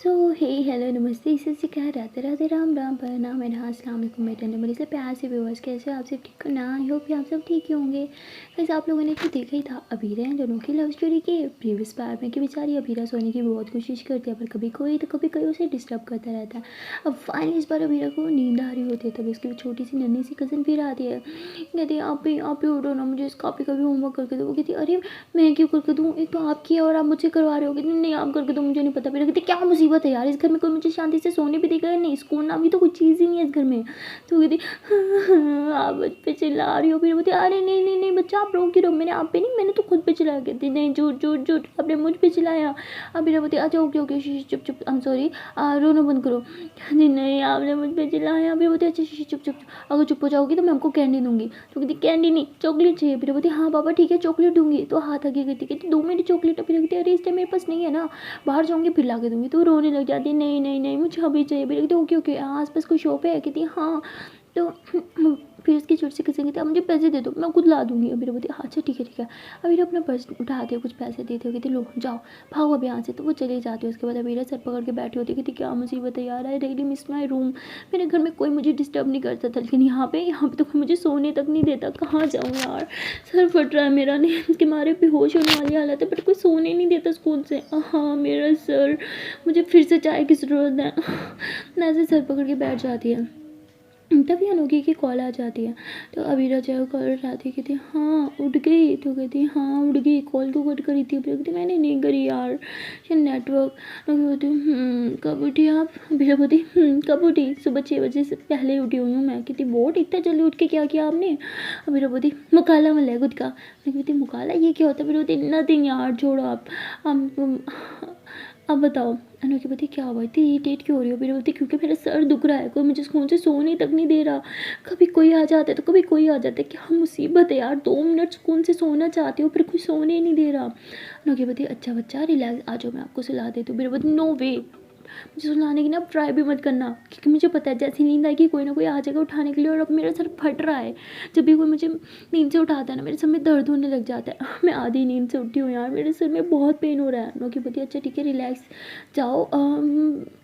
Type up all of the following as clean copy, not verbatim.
सो हे hello नमस्ते सत श्री अकाल राधे राधे राम राम प्रणाम अस्सलाम वालेकुम मेरे नंबर से प्यार से व्यूअर्स कैसे हो आप सब ठीक हो ना। आई होप कि आप सब ठीक ही होंगे। वैसे आप लोगों ने तो देखा ही था अबीरा इन दोनों की लव स्टोरी के प्रीवियस पार्ट में कि बेचारी अबीरा सोने की बहुत कोशिश करती है पर कभी कोई तो कभी कोई उसे डिस्टर्ब करता रहता है। अब फाइनली इस बार अबीरा को नींद आ रही होती है तभी उसकी छोटी सी नन्ही सी कज़न फिर आती है। कहती है आप ही उठो ना, मुझे इसका कभी होमवर्क करके दो। वो कहती है अरे मैं क्यों करके दूँ, एक तो आपकी है और आप मुझे करवा रहे हो। कहती नहीं आप करके दो, मुझे नहीं पता। फिर कहती क्या मुसीबत है यार, इस घर में कोई मुझे शांति से सोने भी देगा नहीं, सुकून नाम की तो कोई चीज़ ही नहीं है इस घर में। तो कहती आप मुझ पे चिल्ला रही हो। फिर बोलती अरे नहीं नहीं नहीं बच्चा आप रो क्यों रहो, मैंने आप पे नहीं, मैंने तो खुद पे चिल्लाया। कहती नहीं झूठ झूठ झूठ आपने मुझ पे चिल्लाया। अब मेरा बोलती अच्छा ओके ओके चुप चुप आई एम सॉरी, रोना बंद करो। कहती नहीं आपने मुझ पे चिल्लाया। फिर बोलती अच्छा चुप चुप, अगर चुप हो जाओगी तो मैं आपको कैंडी दूंगी। तो कहती कैंडी नहीं चॉकलेट चाहिए। फिर बोलती हाँ पापा ठीक है चॉकलेट दूंगी। तो हाथ आगे करती कहती 2 मिनट चॉकलेट। फिर कहती अरे इस टाइम मेरे पास नहीं है ना, बाहर जाऊँगी फिर ला के दूँगी। तो रोने लग जाती है नहीं नहीं नहीं मुझे अभी चाहिए। फिर कहती ओके ओके आस पास कोई शॉप है। कहती हाँ। तो फिर उसकी छोटी सी कज़न कहती है मुझे पैसे दे दो मैं खुद ला दूँगी। अभी बोलती है अच्छा ठीक है ठीक है। अभी अपना पर्स उठाते हो कुछ पैसे देते हो। कहती लो जाओ भागो अभी यहाँ से। तो वो चली जाती है। उसके बाद अभी सर पकड़ के बैठी होती है। कहती क्या मुसीबत है यार, I really miss my room. मेरे घर में कोई मुझे डिस्टर्ब नहीं करता था लेकिन यहाँ पे तो कोई मुझे सोने तक नहीं देता। कहाँ जाऊँ यार, सर फट रहा है मेरा, नींद के मारे बेहोश होने वाली हालत है, बट कोई सोने नहीं देता स्कूल से। हाँ मेरा सर, मुझे फिर से चाय की ज़रूरत है। ऐसे सर पकड़ के बैठ जाती है। तभी अनोखी की कॉल आ जाती है। तो अबीरा जो कॉल उठाती है कहती हाँ उठ गई। तो कहती हाँ उठ गई, कॉल क्यों कट करी थी। कहती मैंने नहीं करी यार ये नेटवर्क। तो बोलती कब उठी आप। अबीरा बोलती कब उठी, सुबह 6 बजे से पहले उठी हुई हूँ मैं। कहती बहुत इतना जल्दी उठ के क्या किया आपने। अबीरा बोलती मुकाला मल है खुद का। मैं कहती मुकाला ये क्या होता है। फिर बोलती नथिंग यार छोड़ो आप। अब बताओ। अनोखी बोलती क्या हुआ, इतनी इरिटेट क्यों हो रही हो। फिर बोलती क्योंकि मेरा सर दुख रहा है, कोई मुझे सुकून से सोने तक नहीं दे रहा। कभी कोई आ जाता है तो कभी कोई आ जाता है, क्या मुसीबत है यार, 2 मिनट सुकून से सोना चाहती हूँ फिर कोई सोने ही नहीं दे रहा। अनोखी बोलती अच्छा बच्चा रिलैक्स आ जाओ मैं आपको सुला देती हूँ। फिर बोलती नो वे, मुझे सुलाने की ना ट्राई भी मत करना क्योंकि मुझे पता है जैसी नींद आएगी कोई ना कोई आ जाएगा उठाने के लिए। और अब मेरा सर फट रहा है, जब भी कोई मुझे नींद से उठाता है ना मेरे सर में दर्द होने लग जाता है। मैं आधी नींद से उठी हूँ यार, मेरे सर में बहुत पेन हो रहा है। नोकी बोलती अच्छा ठीक है रिलैक्स जाओ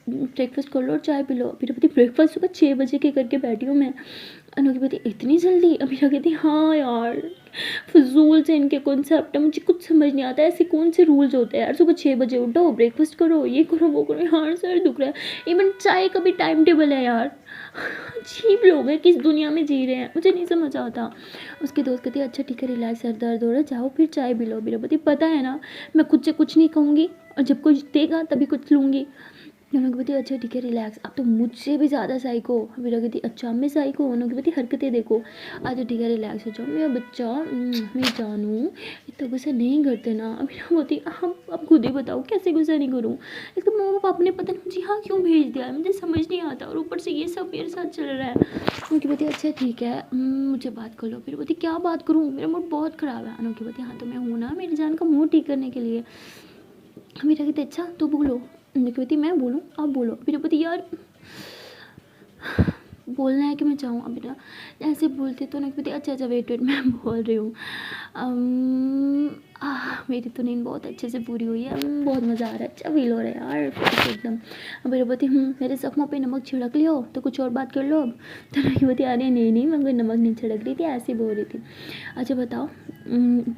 ब्रेकफास्ट कर लो और चाय पी लो। फिर बोलती ब्रेकफास्ट सुबह 6 बजे के करके बैठी हूँ मैं। अनोखी बोलती इतनी जल्दी। अभी कहती हाँ यार फजूल से इनके कॉन्सेप्ट है, मुझे कुछ समझ नहीं आता ऐसे कौन से रूल्स होते हैं यार। सुबह 6 बजे उठो ब्रेकफास्ट करो ये करो वो करो, यार सर दुख रहा है। इवन चाय का भी टाइम टेबल है यार। अजीब लोग हैं, किस दुनिया में जी रहे हैं मुझे नहीं समझ आता। उसके दोस्त कहती है अच्छा ठीक है रिलैक्स, सर दर्द हो रहा है जाओ फिर चाय पी लो। मेरा पति पता है ना मैं खुद से कुछ नहीं कहूँगी और जब कुछ देगा तभी कुछ लूँगी। उन्होंने कहती अच्छा ठीक है रिलैक्स, अब तो मुझसे भी ज़्यादा साइको। मेरा कहती अच्छा मैं साइको। उन्होंने कहती हरकतें देखो। अच्छा ठीक है रिलैक्स हो जाओ मेरा बच्चा, मैं जानू इतना गुस्सा नहीं करते ना। अभी बोलती हम अब खुद ही बताओ कैसे गुस्सा नहीं करूँ। एक तो मम्मा पापा ने पता नहीं मुझे यहाँ क्यों भेज दिया है, मुझे समझ नहीं आता और ऊपर से ये सब मेरे साथ चल रहा है। उनकी बोलती अच्छा ठीक है मुझे बात कर लो। फिर बोलती क्या बात करूँ, मेरा मूड बहुत ख़राब है। उनकी बोलती हाँ तो मैं हूँ ना मेरी जान का मूड ठीक करने के लिए। मेरा कहते अच्छा तू बोलो। कहती मैं बोलूँ आप बोलो। फिर बोलती यार बोलना है कि मैं चाहूँ। अब बेटा ऐसे बोलते तो ना कहती अच्छा अच्छा वेट वेट मैं बोल रही हूँ। मेरी तो नींद बहुत अच्छे से पूरी हुई है, बहुत मज़ा आ रहा है, अच्छा फील हो रहा है यार एकदम। अब मेरे बोलती मेरे जख्मों पे नमक छिड़क लियो तो कुछ और बात कर लो अब। तो नहीं बोलती अरे नहीं नहीं मैं कोई नमक नहीं छिड़क रही थी ऐसे बोल रही थी। अच्छा बताओ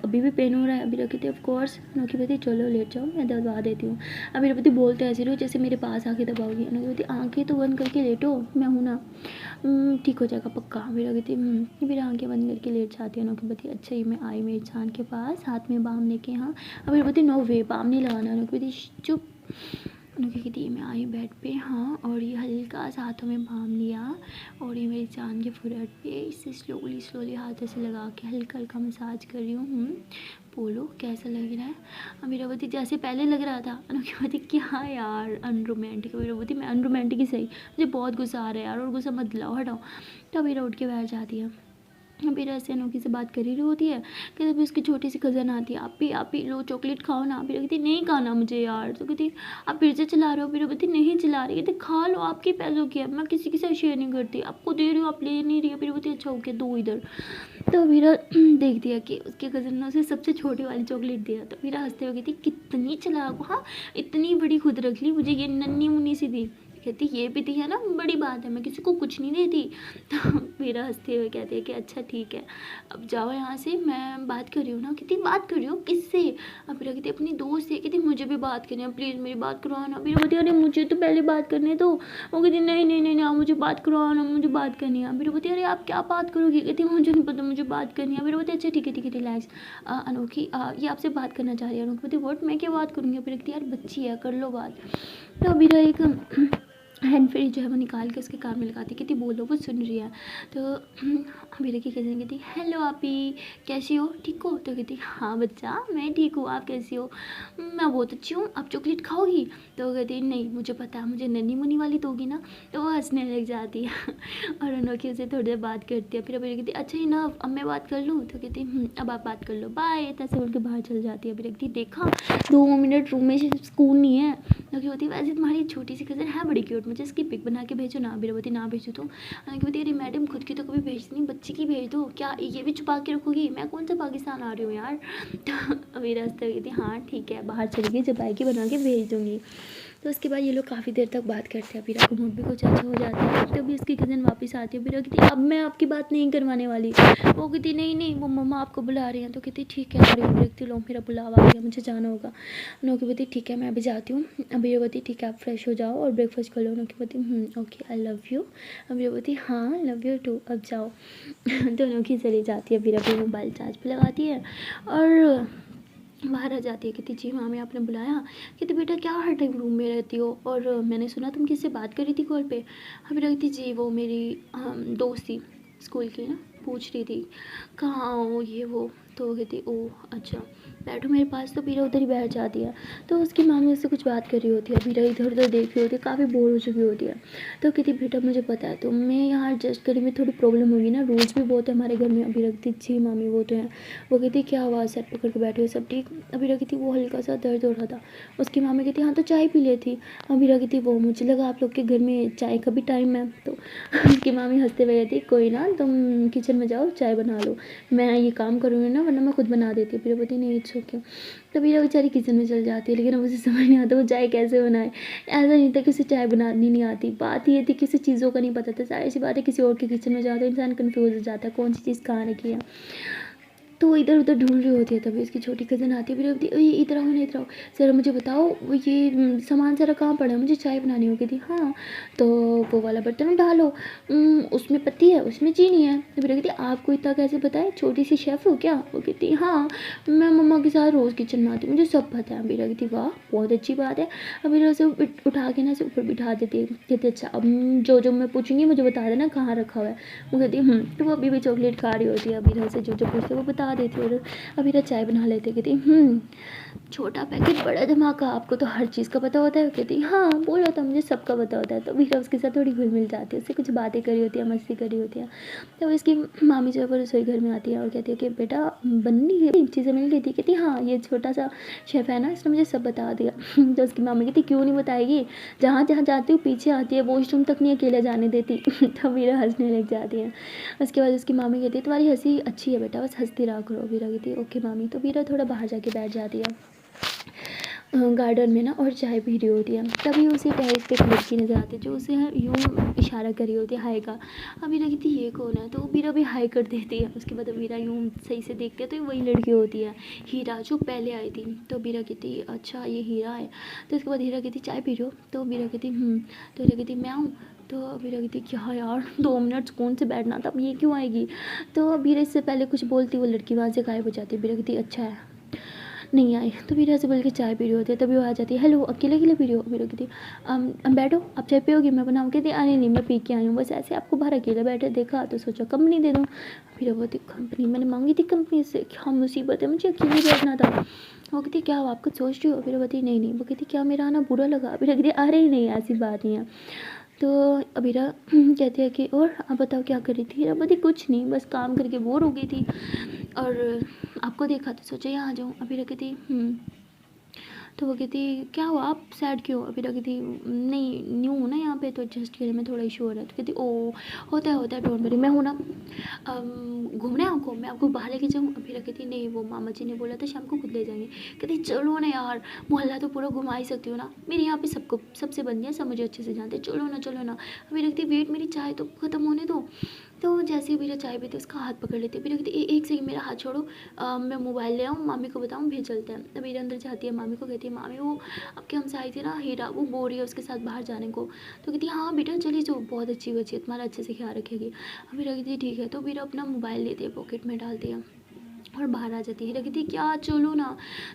अभी भी पेन हो रहा है। अभी रखी थी ऑफकोर्स। नोकी बोलती चलो लेट जाओ मैं दबा देती हूँ। अभी बोलती बोलते ऐसे रहो जैसे मेरे पास आके दबाओगी। नोकी बोलती आंखें तो बंद करके लेटो मैं हूँ ना, ठीक हो जाएगा पक्का। मेरा कहती फिर आंखें बंद करके लेट जाती है। नोकी बोलती अच्छा ये मैं आई मेरी जान के पास हाथ में बाम लेके। हाँ अभी बोलती नो वे बाम नहीं लगाना। नोकी बोलती चुप। उनकी कहती मैं आई बेड पे हाँ और ये हल्का सा हाथों में बाम लिया और ये मेरी जान के फुरट पे इसे स्लोली स्लोली हाथों से लगा के हल्का हल्का मसाज कर रही हूँ। बोलो कैसा लग रहा है। मेरा बोलती जैसे पहले लग रहा था। उनकी बोलती क्या यार अनरोमांटिक। मेरा बोलती मैं अनरोमांटिक ही सही, मुझे बहुत गुस्सा आ रहा है यार और गुस्सा मत दिलाओ हटाओ। तो मेरा उठ के बैठ जाती है। अभी ऐसे अनोखी से बात कर ही रही होती है कि तभी उसकी छोटी सी कज़न आती है, आप ही लो चॉकलेट खाओ ना। फिर कहती नहीं खाना मुझे यार। तो कहती आप फिर से चला रहे हो। फिर कहती नहीं चला रही। कहती खा लो, आपके पैसों की है, मैं किसी के साथ शेयर नहीं करती, आपको दे रही हूँ आप ले नहीं रही है। फिर कहती अच्छा ओके दो इधर। तो वीरा देख दिया कि उसके कज़न ने उसे सबसे छोटी वाली चॉकलेट दिया। तो वीरा हंसते हुए कहती कितनी चालाक, हाँ इतनी बड़ी खुद रख ली, मुझे ये नन्ही मुन्नी सी दी। कहती ये भी दी है ना, बड़ी बात है, मैं किसी को कुछ नहीं देती। तो वीरा हंसते हुए कहती है कि अच्छा ठीक है अब जाओ यहाँ से, मैं बात कर रही हूँ ना। कहती बात कर रही हो किससे। अब वीरा कहती अपनी दोस्त से। कहती मुझे भी बात करनी है, प्लीज़ मेरी बात करवाओ ना। वीरा कहती अरे मुझे तो पहले बात करने दो। वो कहती नहीं नहीं नहीं आप मुझे बात करवाओ ना, मुझे बात करनी है। वीरा कहती अरे आप क्या बात करोगी। कहती मुझे नहीं पता, मुझे बात करनी है। वीरा कहती अच्छा ठीक है रिलैक्स। अनोखी ये आपसे बात करना चाह रही है। अनोखी कहती व्हाट, मैं क्या बात करूँगी। वीरा कहती यार बच्ची है कर लो बात। तो वीरा एक हैंड फ्री जो है वो निकाल के उसके कान में लगाती। कहती बोलो, वो सुन रही है। तो मेरे की कज़न कहती हेलो आपी कैसी हो, ठीक हो। तो कहती हाँ बच्चा मैं ठीक हूँ, आप कैसी हो। मैं बहुत अच्छी हूँ, आप चॉकलेट खाओगी। तो कहती नहीं मुझे पता है, मुझे नन्ही मुन्नी वाली दोगी ना। तो वो हंसने लग जाती है और अनोखी उसे थोड़ी देर बात करती है। फिर अभी कहती अच्छा ही ना अब मैं बात कर लूँ। तो कहती अब आप बात कर लो बाय। ऐसे बोल के बाहर चल जाती है। अभी रखती देखा 2 मिनट रूम में से स्कूल नहीं है। लगी होती वैसे तुम्हारी छोटी सी कज़न है बड़ी क्यूट, मुझे इसकी पिक बना के भेजो ना। बीरावती ना भेजो तो बोलती अरे मैडम खुद की तो कभी भेजती नहीं, बच्ची की भेज दो, क्या ये भी छुपा के रखोगी, मैं कौन सा पाकिस्तान आ रही हूँ यार। तो अभी रास्ते कहती हाँ ठीक है बाहर चलेगी, जब आएगी बना के भेज दूँगी। तो उसके बाद ये लोग काफ़ी देर तक बात करते हैं। बीरा को मूड भी कुछ अच्छा हो जाता है। तभी उसकी कज़न वापस आती है। बीरा कहती अब मैं आपकी बात नहीं करवाने वाली। वो कहती नहीं नहीं वो मम्मा आपको बुला रही हैं। तो कहती ठीक है अरे देखती लो मेरा बुलावा आ गया, मुझे जाना होगा। नौकी बोती ठीक है मैं अभी जाती हूँ। अभी बोती ठीक है आप फ्रेश हो जाओ और ब्रेकफास्ट कर लो। नौकी बोती ओके आई लव यू। अभी बोती हाँ लव यू टू, अब जाओ। दोनों की चली जाती है। बीरा भी मोबाइल चार्ज पे लगाती है और बाहर आ जाती है। कहती जी मामी आपने बुलाया। कहती बेटा क्या हर टाइम रूम में रहती हो, और मैंने सुना तुम किससे बात कर रही थी कॉल पे। अभी कहती जी वो मेरी दोस्त थी स्कूल की ना, पूछ रही थी कहाँ हो ये वो। तो वो कहती ओह अच्छा बैठो मेरे पास। तो बीरा उधर ही बैठ जाती है। तो उसकी मामी उससे कुछ बात कर रही होती है। बीरा इधर उधर देख रही होती है, काफ़ी बोर हो चुकी होती है। तो कहती बेटा मुझे पता है तुम्हें यहाँ एडजस्ट करने में थोड़ी प्रॉब्लम होगी ना, रूल्स भी बहुत है हमारे घर में। अभी रखती जी मामी वो तो है। वो कहती क्या आवाज़ सर पकड़ के बैठे हो सब ठीक। अभी रखती वो हल्का सा दर्द हो रहा था। उसकी मामी कहती हाँ तो चाय पी लेती। अभी रखती वो मुझे लगा आप लोग के घर में चाय का भी टाइम है। तो उसकी मामी हंसते हुए कहती कोई ना तुम किचन में जाओ चाय बना लो, मैं ये काम करूँगी ना वरना मैं खुद बना देती। फिर बोलती नहीं इट्स ओके। तभी वो बेचारी किचन में चल जाती है। लेकिन अब उसे समझ नहीं आता वो चाय कैसे बनाए। ऐसा नहीं था कि उसे चाय बनानी नहीं आती, बात ये थी किसी चीज़ों का नहीं पता था। सारी सी बात है किसी और के किचन में जाओ तो इंसान कन्फ्यूज हो जाता है कौन सी चीज़ कहाँ रखी है। तो वो इधर उधर ढूंढ रही होती है। तभी उसकी छोटी कज़न आती है। फिर बोलती है इधर आओ ना इधर आओ, ज़रा मुझे बताओ वो ये सामान ज़रा कहाँ पड़ा है, मुझे चाय बनानी होगी थी। हाँ तो वो वाला बर्तन उठा लो, उसमें पत्ती है उसमें चीनी है। तो फिर कहती आपको इतना कैसे पता है, छोटी सी शेफ़ हो क्या। वो कहती हाँ मैं मम्मा के साथ रोज़ किचन में आती हूँ, मुझे सब पता है। मेरा कहती वाह बहुत अच्छी बात है। अब मेरा उसे उठा के ना से ऊपर बिठा देती है। कहती अच्छा अब जो जो मैं पूछूंगी मुझे बता देना कहाँ रखा हुआ है। वो कहती तो वो अभी भी चॉकलेट खा रही होती है। अभी से जो जो पूछते वो बता देती है। और अभी चाय बना लेते। कहती छोटा पैकेट बड़ा धमाका, आपको तो हर चीज़ का पता होता है। कहती हाँ बोला था मुझे सबका पता होता है। तो वीरा उसके साथ थोड़ी घुल मिल जाती है, उससे कुछ बातें करी होती है मस्ती करी होती है। तो इसकी मामी जो है वो रसोई घर में आती है और कहती है कि बेटा बननी है चीज़ें मिल गई थी। कहती हाँ ये छोटा सा शेफ़ है ना इसने मुझे सब बता दिया। तो उसकी मामी कहती क्यों नहीं बताएगी, जहाँ जहाँ जाती हूँ पीछे आती है, वॉशरूम तक नहीं अकेले जाने देती। तो वीरा हंसने लग जाती है। उसके बाद उसकी मामी कहती है तुम्हारी हंसी अच्छी है बेटा बस हंसती रहा करो। वीरा कहती है ओके मामी। तो वीरा थोड़ा बाहर जाके बैठ जाती है गार्डन में ना और चाय पी रही होती है। तभी उसे टेरेस पे एक लड़की नज़र आती है जो उसे यूँ इशारा कर रही होती है हाय का। अब वीरा कहती ये कौन है। तो वीरा भी हाय कर देती है। उसके बाद वीरा यूँ सही से देखते हैं तो वही लड़की होती है हीरा जो पहले आई थी। तो वीरा कहती अच्छा ये हीरा है। तो उसके बाद हीरा कहती चाय पी रही हो। तो वीरा कहती तो हीरा कहती मैं आऊँ। तो वीरा कहती क्या यार 2 मिनट सुकून से बैठना था, अब ये क्यों आएगी। तो वीरा इससे पहले कुछ बोलती वो लड़की वहाँ से गायब हो जाती है। वीरा कहती अच्छा है नहीं आए। तो वीरा से बोल के चाय पी रही होती है। तभी वो आ जाती है हेलो अकेले अकेले पी रही हो। वीरा कहती बैठो आप चाय पियोगी मैं बनाऊँ। कहती अरे नहीं मैं पी के आई हूँ, बस ऐसे आपको बाहर अकेले बैठे देखा तो सोचा कंपनी दे दूँ। वीरा बोलती कंपनी मैंने मांगी थी कंपनी से, क्या मुसीबत है मुझे अकेले बैठना था। वो कहती क्या आप कुछ सोच रही हो। वीरा बोलती नहीं नहीं। वो कहती क्या मेरा आना बुरा लगा। वीरा कहती अरे नहीं ऐसी बात नहीं है। तो अबीरा कहती है कि और आप बताओ क्या कर रही थी? हीरा बोलती कुछ नहीं, बस काम करके बोर हो गई थी और आपको देखा तो सोचा यहाँ आ जाऊँ। अबीरा कहती तो वो कहती क्या हुआ, आप सैड क्यों? अबीरा कहती नहीं, न्यू हूँ ना यहाँ पे तो एडजस्ट करने में थोड़ा इशू हो रहा है। तो कहती ओ होता है, डोंट वरी, मैं हूँ ना, घूमने आपको, मैं आपको बाहर लेके जाऊँ? अबीरा कहती नहीं, वो मामा जी ने बोला था शाम को खुद ले जाएंगे। कहती चलो ना यार, मोहल्ला तो पूरा घुमा ही सकती हो ना, मेरे यहाँ पे सबको सबसे बंदी है, सब मुझे अच्छे से जानते हैं, चलो ना चलो ना। अबीरा कहती वेट, मेरी चाय तो ख़त्म होने दो। तो जैसे ही अबीरा चाय पीती उसका हाथ पकड़ लेती है। अबीरा कहती एक सेकंड मेरा हाथ छोड़ो, मैं मोबाइल ले आऊँ, मामी को बताऊँ, फिर चलते हैं। अबीरा अंदर जाती है, मामी को कहती है मामी वो आपके हमसे आई थी ना हीरा, वो बोल रही है उसके साथ बाहर जाने को। तो कहती है हाँ बेटा चली जाओ, बहुत अच्छी बच्ची है, तुम्हारा अच्छे से ख्याल रखेगी। अबीरा कहती है ठीक है। तो अबीरा अपना मोबाइल लेती है, पॉकेट में डालती है और बाहर आ जाती है। हीरा कहती क्या चलो ना।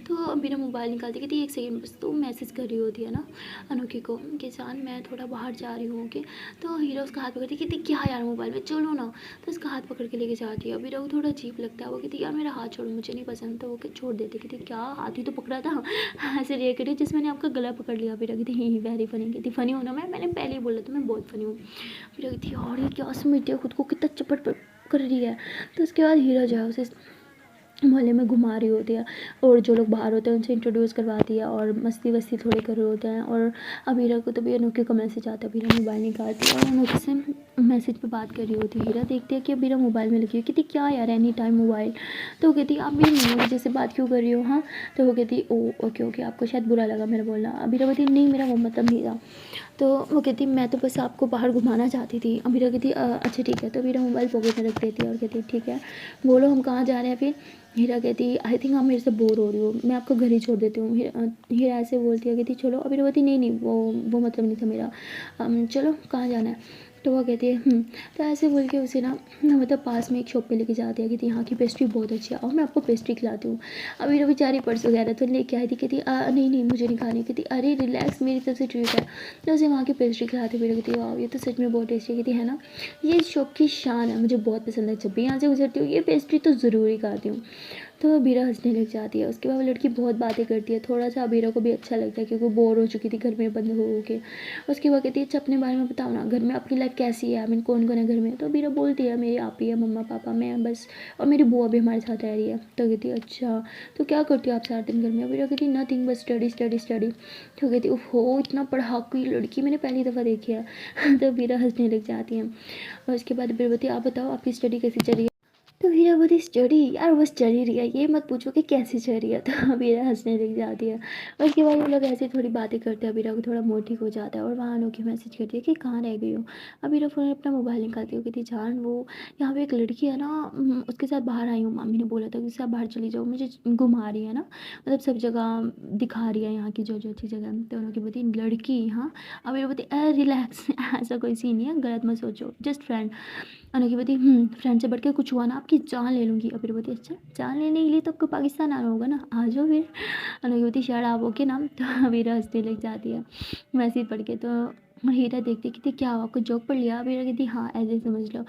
तो मेरा मोबाइल निकालती, कहती एक सेकंड बस, तो मैसेज कर रही होती है ना अनोखी को कि जान मैं थोड़ा बाहर जा रही हूँ ओके। तो हीरा उसका हाथ पकड़ती, कहती क्या यार मोबाइल में, चलो ना। तो उसका हाथ पकड़ के लेके जाती है। अबीरा को थोड़ा अजीब लगता है, वो कहती यार मेरा हाथ छोड़ो, मुझे नहीं पसंद। तो वो छोड़ देती, कहती क्या हाथ ही तो पकड़ा था ऐसे रिएक्ट करी जिस मैंने आपका गला पकड़ लिया। अबीरा कहती ही वेरी फनी। कहती फनी हो ना, मैंने पहले ही बोला था मैं बहुत फनी हूँ। अबीरा कहती और ये क्या समझती है खुद को, कितना चपट कर रही है। तो उसके बाद हीरा जो है उसे मोहल्ले में घुमा रही होती है और जो लोग बाहर होते हैं उनसे इंट्रोड्यूस करवाती है और मस्ती वस्ती थोड़े कर रहे होते हैं। और अबीरा को तभी अनोखे का मैसेज आता है, अबीरा मोबाइल निकालती है और अनोखे से मैसेज पे बात कर रही होती है। हीरा देखती है कि अबीरा मोबाइल में लगी है, कहती क्या यार एनी टाइम मोबाइल। तो वो कहती आप मेरी मम्मी वजह से बात क्यों कर रही हो? हाँ। तो वो कहती ओ ओके ओके, आपको शायद बुरा लगा मेरा बोलना। अबीरा कहती नहीं मेरा वो मतलब नहीं था। तो वो कहती मैं तो बस आपको बाहर घुमाना चाहती थी। अबीरा कहती अच्छा ठीक है। तो अबीरा मोबाइल पॉकेट में रख देती है और कहती ठीक है बोलो हम कहाँ जा रहे हैं फिर। हीरा कहती आई थिंक आप मेरे से बोर हो रही हो, मैं आपको घर ही छोड़ देती हूँ। हीरा ऐसे बोलती है, कहती चलो। अबीरा कहती नहीं नहीं वो मतलब नहीं था मेरा, चलो कहाँ जाना है? तो वो कहती है तो ऐसे बोल के उसे ना मतलब पास में एक शॉप पे लेके जाती है, कहती यहाँ की पेस्ट्री बहुत अच्छी है और मैं आपको पेस्ट्री खिलाती हूँ। अबीरा बेचारी पर्स वगैरह तो लेके आई थी, कहती नहीं नहीं मुझे नहीं खानी। कहती अरे रिलैक्स, मेरी तरफ से ट्रीट है। तो उसे वहाँ की पेस्ट्री खिलाती। अबीरा कहती वाह ये तो सच में बहुत टेस्टी। कहती है ना ये शॉप की शान है, मुझे बहुत पसंद है, जब भी यहाँ से गुजरती हूँ ये पेस्ट्री तो ज़रूर ही खाती हूँ। तो अबीरा हंसने लग जाती है। उसके बाद वो लड़की बहुत बातें करती है, थोड़ा सा अबीरा को भी अच्छा लगता है क्योंकि वो बोर हो चुकी थी घर में बंद हो के। उसके बाद कहती है अच्छा अपने बारे में बताओ ना, घर में अपनी लाइफ कैसी है, आई मीन कौन कौन है घर में? तो अबीरा बोलती है मेरी आप ही है, मम्मा पापा मैं बस, और मेरी बुआ भी हमारे साथ रह रही है। तो कहती है अच्छा तो क्या करती हो आप सारा दिन घर में? अबीरा कहती नथिंग बस स्टडी स्टडी स्टडी। तो कहती हो इतना पढ़ाकू लड़की मैंने पहली दफ़ा देखी है तो अबीरा हंसने लग जाती है। और उसके बाद अबीरा बोलती है आप बताओ आपकी स्टडी कैसी चल रही है? तो हीरा बोलती स्टडी यार बस चल ही रही है, ये मत पूछो कि कैसे चल रही है। तो अबीरा हंसने लग जाती है। और उसके बाद वो लोग ऐसे थोड़ी बातें करते हैं, अबीरा को थोड़ा मूड ठीक हो जाता है और वहाँ अनोखी मैसेज करती है कि कहाँ रह गई हो। अबीरा फ़ोन अपना मोबाइल निकालती हो, कहती जान वो यहाँ पे एक लड़की है ना, उसके साथ बाहर आई हूँ, मामी ने बोला था कि उसके साथ बाहर चली जाओ, मुझे घुमा रही है ना, मतलब सब जगह दिखा रही है यहाँ की जो जो अच्छी जगह है। तो उन्होंने बोलती लड़की हाँ। अबीरा बोलती रिलैक्स ऐसा कोई सीन नहीं है, गलत मत सोचो, जस्ट फ्रेंड। अनोखी बोलती फ्रेंड से बढ़ के कुछ हुआ ना आपकी जान ले लूँगी। अबीर बोलती अच्छा जान लेने के लिए तो आपको पाकिस्तान आना होगा ना, आ जाओ फिर। अनोखी बोलती शट आप ओके ना। तो अबीरा हंसने लग जाती है मैसेज पढ़ के। तो हीरा देखती कहती क्या हुआ, आपको जोक पढ़ लिया? अबीरा कहती हाँ ऐसे समझ लो।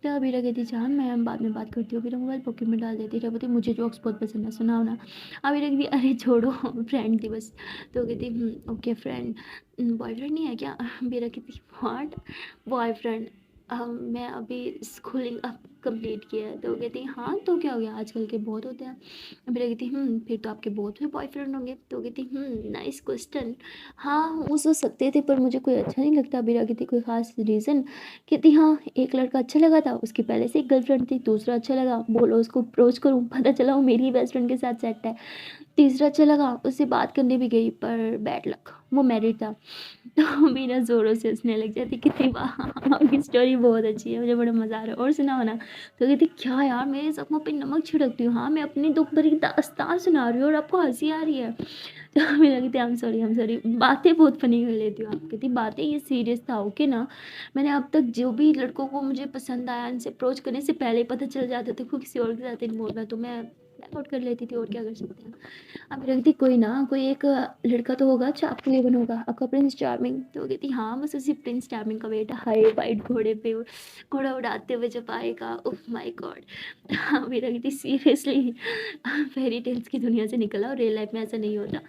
तो अबीरा कहती जान मैं बाद में बात करती हूँ। अबीरा मोबाइल पॉकेट में डाल देती है, बोलती मुझे जोक्स बहुत पसंद है सुनाओ ना। अबीरा कहती अरे छोड़ो फ्रेंड थी बस। तो कहती ओके फ्रेंड, बॉयफ्रेंड नहीं है क्या? अबीरा कहती व्हाट बॉयफ्रेंड? मैं अभी स्कूलिंग अब कंप्लीट किया है। तो वो कहती हाँ तो क्या हो गया, आजकल के बहुत होते हैं। मेरा कहती फिर तो आपके बहुत हुए बॉयफ्रेंड होंगे। तो कहती नाइस क्वेश्चन। हाँ हो सकते थे पर मुझे कोई अच्छा नहीं लगता। मेरा कहती कोई ख़ास रीज़न? कहती हाँ एक लड़का अच्छा लगा था, उसकी पहले से एक गर्लफ्रेंड थी, दूसरा अच्छा लगा बोलो उसको अप्रोच करूँ, पता चला वो मेरी ही बेस्ट फ्रेंड के साथ सेट है। तीसरा अच्छा लगा, उससे बात करने भी गई पर बैड लक वो मैरिड था। तो मीरा ज़ोरों से हँसने लग जाती, कहती वाह आपकी स्टोरी बहुत अच्छी है, मुझे बड़ा मज़ा आ रहा है और सुनाओ ना। तो कहती क्या यार मेरे ज़ख्मों पे नमक छिड़कती हूँ, हाँ मैं अपनी दुख भरी दास्तान सुना रही हूँ और आपको हंसी आ रही है। तो मीरा कहती आई एम सॉरी बातें बहुत फनी कर लेती हूँ। आप कहती बातें ये सीरियस था ओके ना। मैंने अब तक जो भी लड़कों को मुझे पसंद आया इनसे अप्रोच करने से पहले ही पता चल जाता था कि किसी और के साथ इन्वॉल्व है, तो मैं बैकआउट कर लेती थी और क्या कर सकते हैं। अब रखती कोई ना कोई एक लड़का तो होगा जो आपके लिए बना होगा, आपका प्रिंस चार्मिंग। तो वो कहती हाँ बस उसी प्रिंस चार्मिंग का बेटा हाय वाइट घोड़े पे घोड़ा उड़ाते हुए जब आएगा उफ माय गॉड। हाँ मेरा कहती सीरियसली फेरी टेल्स की दुनिया से निकला और रियल लाइफ में ऐसा नहीं होता।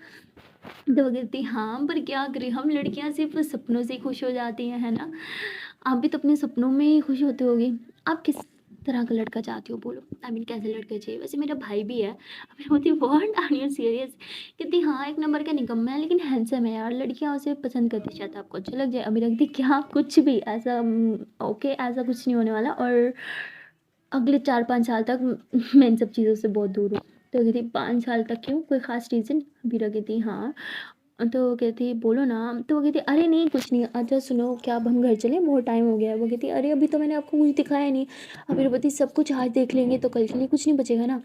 तो वो कहती हाँ, पर क्या करें हम लड़कियाँ सिर्फ़ सपनों से ही खुश हो जाती हैं, है ना? आप भी तो अपने सपनों में ही खुश होते होगे। आप किस तरह का लड़का चाहती हो बोलो? आई मीन कैसे लड़का चाहिए? वैसे मेरा भाई भी है। अब मैं बोलती व्हाट आर यू सीरियस? कहती हाँ, एक नंबर का निकम्मा है लेकिन हैंडसम है यार, लड़कियाँ उसे पसंद करती हैं, शायद आपको अच्छा लग जाए। अभी रख दी क्या कुछ भी ऐसा ओके ऐसा कुछ नहीं होने वाला और अगले 4-5 साल तक मैं इन सब चीज़ों से बहुत दूर हूँ। तो कहती 5 साल तक क्यों? कोई ख़ास रीज़न? वीरा कहती हाँ। तो वो कहती बोलो ना, तो वो कहती अरे नहीं कुछ नहीं, अच्छा सुनो क्या अब हम घर चलें? बहुत टाइम हो गया है। वो कहती अरे अभी तो मैंने आपको कुछ दिखाया नहीं। अब वीरा बोलती सब कुछ आज देख लेंगे तो कल के लिए कुछ नहीं बचेगा ना।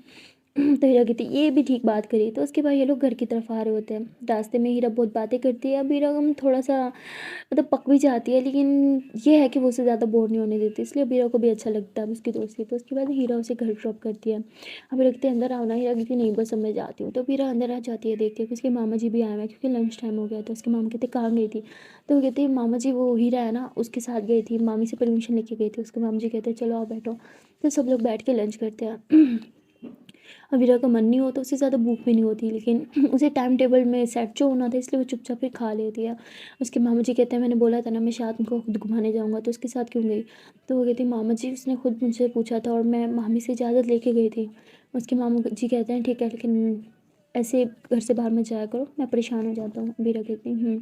तो हीरा कहती ये भी ठीक बात करी। तो उसके बाद ये लोग घर की तरफ आ रहे होते हैं। रास्ते में हीरा बहुत बातें करती है। अब हीरा थोड़ा सा मतलब पक भी जाती है, लेकिन ये है कि वो उसे ज़्यादा बोर नहीं होने देती, इसलिए हीरा को भी अच्छा लगता है उसकी दोस्ती। तो उसके बाद हीरा उसे घर ड्रॉप करती है। अब रखते अंदर आओ ना, हीरा कहती नहीं बस अब मैं जाती हूँ। तो हीरा अंदर आ जाती है, देखती है कि उसके मामा जी भी आए हुए हैं क्योंकि लंच टाइम हो गया। तो उसके मामा कहते कहाँ गई थी? तो वो कहते मामा जी वो हीरा है ना उसके साथ गई थी, मामी से परमिशन लेके गई थी। उसके मामा जी कहते हैं चलो आप बैठो। तो सब लोग बैठ के लंच करते हैं। अवीरा का मन नहीं होता, उससे ज़्यादा भूख भी नहीं होती, लेकिन उसे टाइम टेबल में सेट जो होना था इसलिए वो चुपचाप फिर खा लेती है। उसके मामा जी कहते हैं मैंने बोला था ना मैं शाम को खुद घुमाने जाऊँगा, तो उसके साथ क्यों गई? तो वो कहती मामा जी उसने खुद मुझसे पूछा था और मैं मामी से इजाज़त लेके गई थी। उसके मामा जी कहते हैं ठीक है, लेकिन ऐसे घर से बाहर मत जाया करो, मैं परेशान हो जाता हूँ। अवीरा कहती